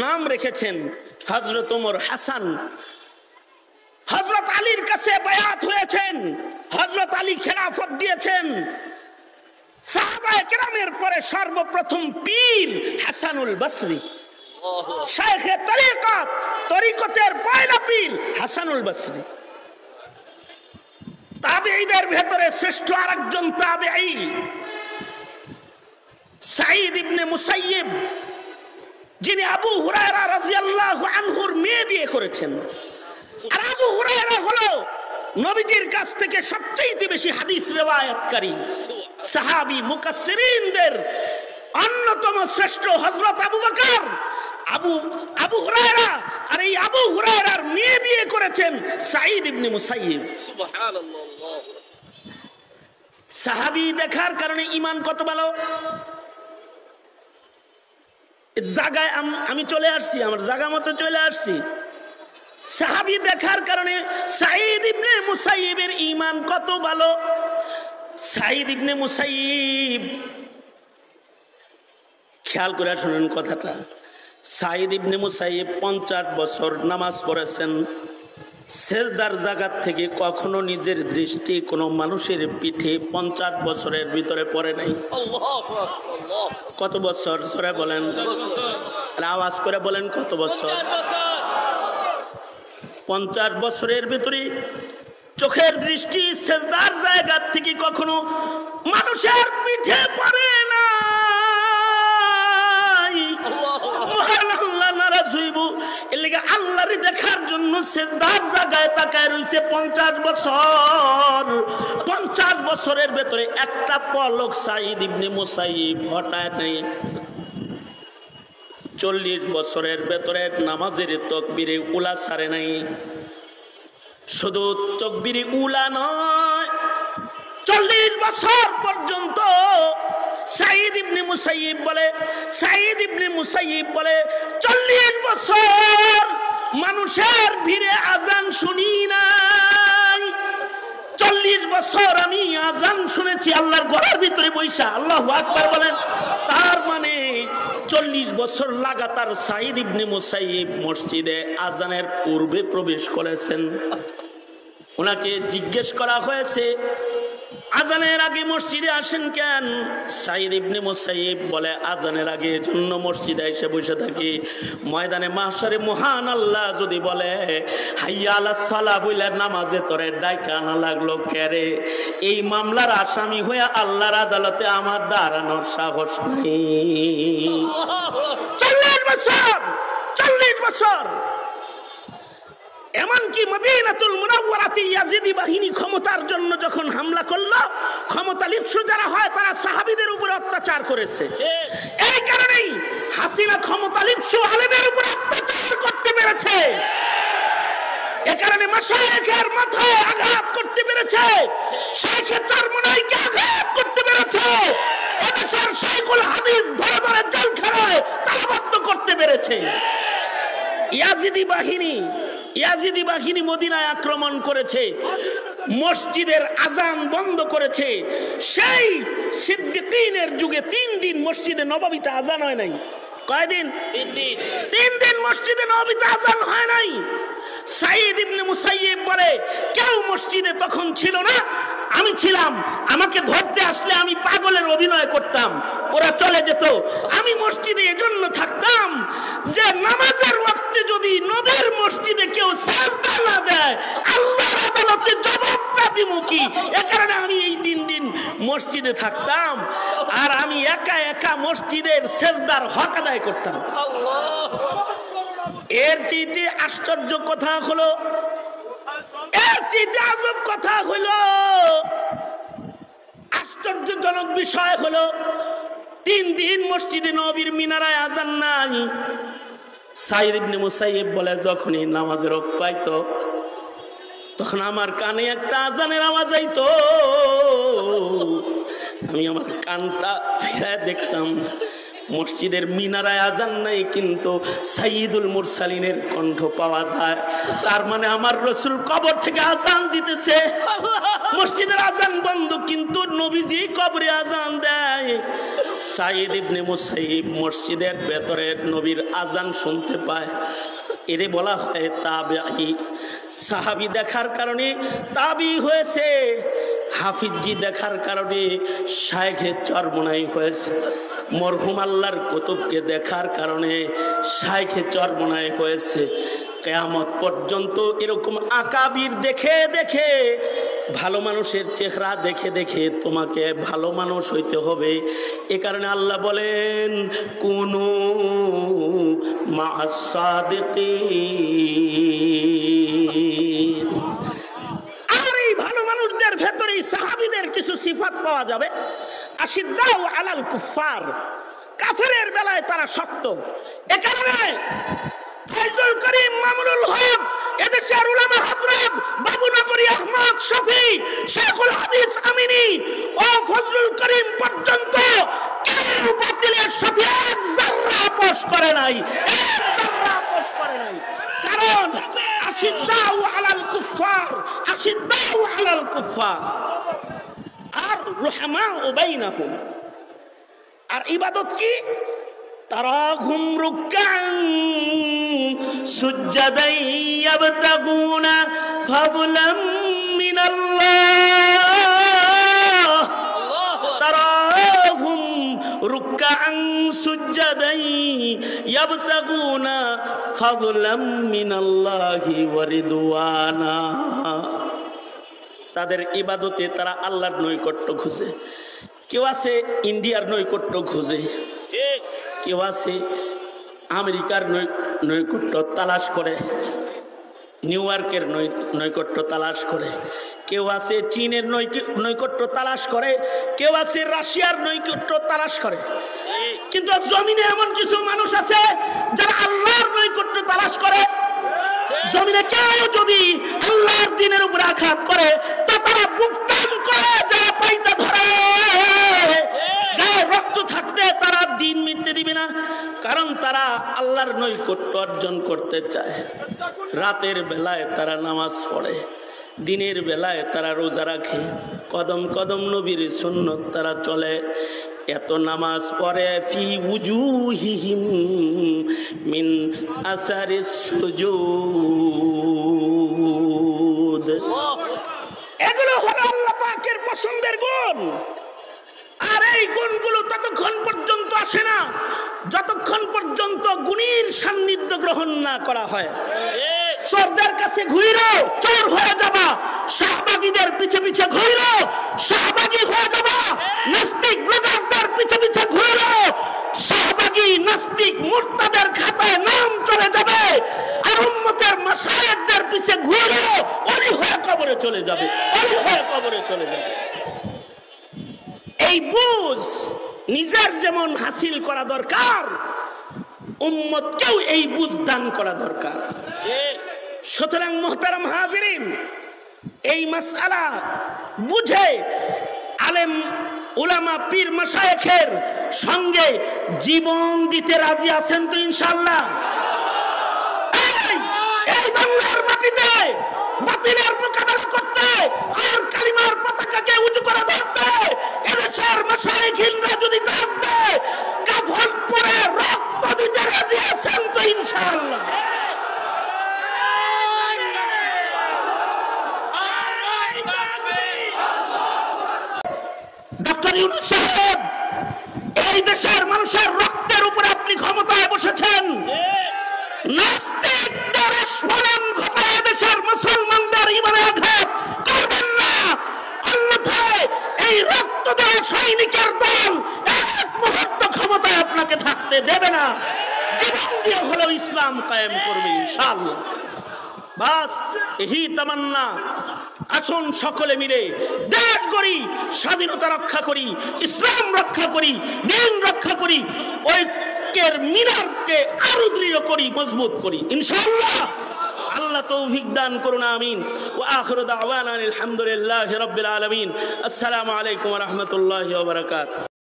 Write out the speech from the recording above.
নাম রেখেছেন হযরত ওমর হাসান। হযরত আলীর কাছে বায়াত হয়েছেন, হযরত আলী খেলাফত দিয়েছেন। সাহাবায়ে কেরামের পরে সর্বপ্রথম পীর হাসানুল বসরি, শাইখে তরিকত, তরিকতের পয়লা পীর হাসানুল বসরি। তাবেঈদের ভেতরে শ্রেষ্ঠ আরেকজন তাবেঈ সাঈদ ইবনে মুসাইয়িব, যিনি আবু হুরায়রা রাদিয়াল্লাহু আনহুর মেয়ে বিয়ে করেছেন। আর আবু হুরায়রা হলো নবীজির কাছ থেকে সবচেয়ে বেশি হাদিস রিওয়ায়াতকারী সাহাবী মুকাসসিরিনদের অন্যতম শ্রেষ্ঠ হযরত আবু বকর আবু হুরায়রা, আর এই আবু হুরায়রার মেয়ে বিয়ে করেছেন সাঈদ ইবনে মুসাইয়িব। সুবহানাল্লাহ। সাহাবী দেখার কারণে ঈমান কত ভালো। জায়গায় আমি চলে আসছি, আমার জায়গা মতো চলে আসছি। সাহাবী দেখার কারণে সাঈদ ইবনে মুসাইয়িবের ঈমান কত ভালো। সাঈদ ইবনে মুসাইয়িব, খেয়াল করে শুনুন কথাটা। সাঈদ ইবনে মুসাইয়িব 50 বছর নামাজ পড়েছেন। সেজদার জায়গা থেকে কখনো নিজের দৃষ্টি কোনো মানুষের পিঠে 50 বছরের ভিতরে পড়ে নাই। কত বছর জোরে বলেন, আওয়াজ করে বলেন কত বছর? 50 বছরের ভিতরে চোখের দৃষ্টি সেজদার জায়গা থেকে কখনো মানুষের পিঠে পড়ে না। আল্লাহর দেখার জন্য সেজদার জায়গায় তাকায় রইছে 50 বছর। 50 বছরের ভেতরে একটা পলক সাঈদ ইবনে মুসাইয়িব হটায় নাই। 40 বছরের ভেতরে নামাজের তাকবীরে উলা ছাড়ে নাই। শুধু তাকবীরে উলা নয়, 40 বছর পর্যন্ত সাঈদ ইবনে মুসাইয়িব বলে 40 বছর মানুষের ভিড়ে আজান শুনি নাই। 40 বছর আমি আজান শুনেছি আল্লাহর ঘরের ভিতরে বৈশা। আল্লাহু আকবার বলেন। তার মানে 40 বছর লাগাতার সাঈদ ইবনে মুসাইয়িব মসজিদে আজানের পূর্বে প্রবেশ করেছেন। ওনাকে জিজ্ঞেস করা হয়েছে, আজানের আগে মসজিদে আসেন কেন? সাঈদ ইবনে মুসাইয়িব বলে, আজানের আগে এজন্য মসজিদে এসে বসে থাকি, ময়দানে মাহশারে মহান আল্লাহ যদি বলে হাইয়া আলাস সালাহ বলে নামাজে তোরে ডাইকা আনা লাগলো কেরে? এই মামলার আসামি হয়ে আল্লাহর আদালতে আমার দাঁড়ানোর সাহস নেই। 40 বছর এমনকি মদিনাতুল মুনাওয়ারাতে ইয়াজিদি বাহিনী ক্ষমতার জন্য যখন হামলা করলো, ক্ষমতা লিপ্সু যারা হয় তারা সাহাবীদের উপর অত্যাচার করেছে। এই কারণেই হাসিনা ক্ষমতা লিপ্সু আলেমের উপর অত্যাচার করতে পেরেছে। এ কারণে মাশায়েখের মাথায় আঘাত করতে পেরেছে, শাইখে চরমনাইকে আঘাত করতে পেরেছে, এদেশের শাইখুল হাদিস ধরে ধরে জেলখানায় তালাবদ্ধ করতে পেরেছে। ইয়াজিদি বাহিনী মদিনায় আক্রমণ করেছে, মসজিদের আজান বন্ধ করেছে। সেই সিদ্দিকীনের যুগে 3 দিন মসজিদে নববীতে আজান হয় নাই। কয়দিন? 3 দিন মসজিদে নববীতে আজান হয় নাই। সাঈদ ইবনে মুসাইয়িব বলে, কেউ মসজিদে তখন ছিল না, আমি ছিলাম। আমাকে ধরতে আসলে আমি পাগলের অভিনয় করতাম, ওরা চলে যেত। আমি মসজিদে এজন্য থাকতাম যে নামাজের ওয়াক্তে যদি নবীর মসজিদে কেউ সাজদা না দেয়, আল্লাহর আদালতে জবাবটা দিব কি? এ কারণে আমি এই 3 দিন মসজিদে থাকতাম, আর আমি একা একা মসজিদের সেজদার হক আদায় করতাম। এর চেয়ে আশ্চর্য কথা হলো, এর চেয়ে আজব কথা হলো, আশ্চর্যজনক বিষয় হলো, 3 দিন মসজিদে নবীর মিনারায় আজান নাই। সাঈদ ইবনে মুসাইয়িব বলে, যখনই নামাজের ওয়াক্ত পাইতো তখন আমার কানে একটা আজানের আওয়াজ আইতো, আমি আমার কানটা ফিরায় দেখতাম মসজিদের মিনারায় আজান নাই, কিন্তু সাইয়্যিদুল মুরসালিনের কণ্ঠ পাওয়া যায়। তার মানে আমার রাসূল কবর থেকে আজান দিতেছে। মসজিদের আজান বন্ধ, কিন্তু নবীজি কবরে আজান দেয়। সাইদ ইবনে মুসাইব মসজিদের ভেতরে নবীর আজান শুনতে পায়। এরে বলা হয় তাবেঈ। সাহাবী দেখার কারণে তাবি হয়েছে, হাফিজি দেখার কারণে শায়েখে চরমনাই হয়েছে, মরহুম আল্লাহর কুতুবকে দেখার কারণে শায়েখে চরমনাই হয়েছে। কিয়ামত পর্যন্ত এরকম আকাবির দেখে দেখে, ভালো মানুষের চেহারা দেখে দেখে তোমাকে ভালো মানুষ হইতে হবে। এ কারণে আল্লাহ বলেন কুনু মা'আস সাদিকিন। আর এই ভালো মানুষদের ভেতরেই সাহাবীদের কিছু সিফাত পাওয়া যাবে। আশিদ্দাউ আলাল কুফার, কাফেরের বেলায় তারা শক্ত। এ কারণে ফাইজুল করিম মামুনুল হক, এদেশের উলামা হযরত বাবুনগরী আহমদ শফি, শেখুল হাদিস আমিনী ও ফজলুল করিম পর্যন্ত কেউ বাতিলের সাথে এক যারা আপোষ করে নাই, এক যারা আপোষ করে নাই। কারণ আশিদ্দাউ আলাল কুফার, আশিদ্দাউ আলাল কুফার আর রুহামাউ বাইনাহুম। আর ইবাদত কি? তারাহুম রুকআন সুজদান ইয়াবতাগুনা ফাদলাম মিনাল্লাহ, তারাহুম রুকআন সুজদান ইয়াবতাগুনা ফাদলাম মিনাল্লাহি ওয়া রিদওয়ানা। তাদের ইবাদতে তারা আল্লাহর নৈকট্য খুঁজে। কেউ আছে ইন্ডিয়ার নৈকট্য খুঁজে, কেউ আছে আমেরিকার নৈকট্য তালাশ করে, নিউ ইয়র্কের নৈকট্য তালাশ করে, কেউ আছে চীনের নৈকট্য তালাশ করে, কেউ আছে রাশিয়ার নৈকট্য তালাশ করে। কিন্তু জমিনে এমন কিছু মানুষ আছে যারা আল্লাহর নৈকট্য তালাশ করে। জমিনে কেউ যদি আল্লাহর দ্বীনের উপর আঘাত করে তা তারা বুকটান করে যারা পাইতে ধরে, গায়ে রক্ত থাকতে তারা দিন মিটতে দিবে না। কারণ তারা আল্লাহর নৈকট্য অর্জন করতে চায়। রাতের বেলায় তারা নামাজ পড়ে, দিনের বেলায় তারা রোজা রাখে, কদম কদম নবীর সুন্নত তারা চলে। এত নামাজ পড়ে ফি উজুহিহিম মিন আসারিস সুজুদ। এগুলো হলো আল্লাহ পাকের পছন্দের গুণ। আর এই গুণগুলো ততক্ষণ পর্যন্ত আসে না যতক্ষণ পর্যন্ত গুণীর সান্নিধ্য গ্রহণ না করা হয়। চোরদের কাছে ঘুরো চোর হয়ে যাবা, শাহবাগীদের পিছে পিছে ঘুরো শাহবাগী হয়ে যাবা, নাস্তিক ব্লগারদের পিছে পিছে ঘুরো শাহবাগী নাস্তিক মুরতাদের খাতায় নাম চলে যাবে। আর উম্মতের মাশায়েখদের পিছে ঘুরো ওলি হয়ে কবরে চলে যাবে, ওলি হয়ে কবরে চলে যাবে। এই বুঝ নিজের যেমন হাসিল করা দরকার, উম্মতকেও এই বুঝ দান করা দরকার। সুতরাং মুহতারাম হাজিরিন, এই মাসআলা বুঝে আলেম উলামা পীর মাশায়েখের সঙ্গে জীবন দিতে রাজি আছেন তো ইনশাআল্লাহ? এই বাংলার মাটিতে বাতিলের মোকাবেলা করতে আর কালিমার পতাকাকে উঁচু করে ধরতে এদেশের মাশায়েখিনরা যদি ডাক দেয়, কাফন পরে রক্ত দিতে রাজি আছেন তো ইনশাআল্লাহ? ডক্টর ইউনূস সাহেব, এই দেশের মানুষের রক্তের উপর আপনি ক্ষমতায় বসেছেন। নাস্তিকদের স্মরণ ঘটায় দেশের মুসলমানদের ইমানে আঘাত করবেন না, অন্যথায় এই রক্ত দেওয়া সৈনিকের দল এক মুহূর্ত ক্ষমতায় আপনাকে থাকতে দেবে না। জীবন দিয়ে হলেও ইসলাম কায়েম করবে ইনশাআল্লাহ। বাস এই তামান্না। আসুন সকলে মিলে দেশ গড়ি, স্বাধীনতা রক্ষা করি, ইসলাম রক্ষা করি, দ্বীন রক্ষা করি, ঐক্যের মিনারকে আরো দৃঢ় করি, মজবুত করি ইনশাআল্লাহ। আল্লাহ তৌফিক দান করুন, আমিন। ওয়া আখিরু দাওয়ানা আলহামদুলিল্লাহি রাব্বিল আলামিন। আসসালামু আলাইকুম ওয়া রাহমাতুল্লাহি ওয়া বারাকাতুহু।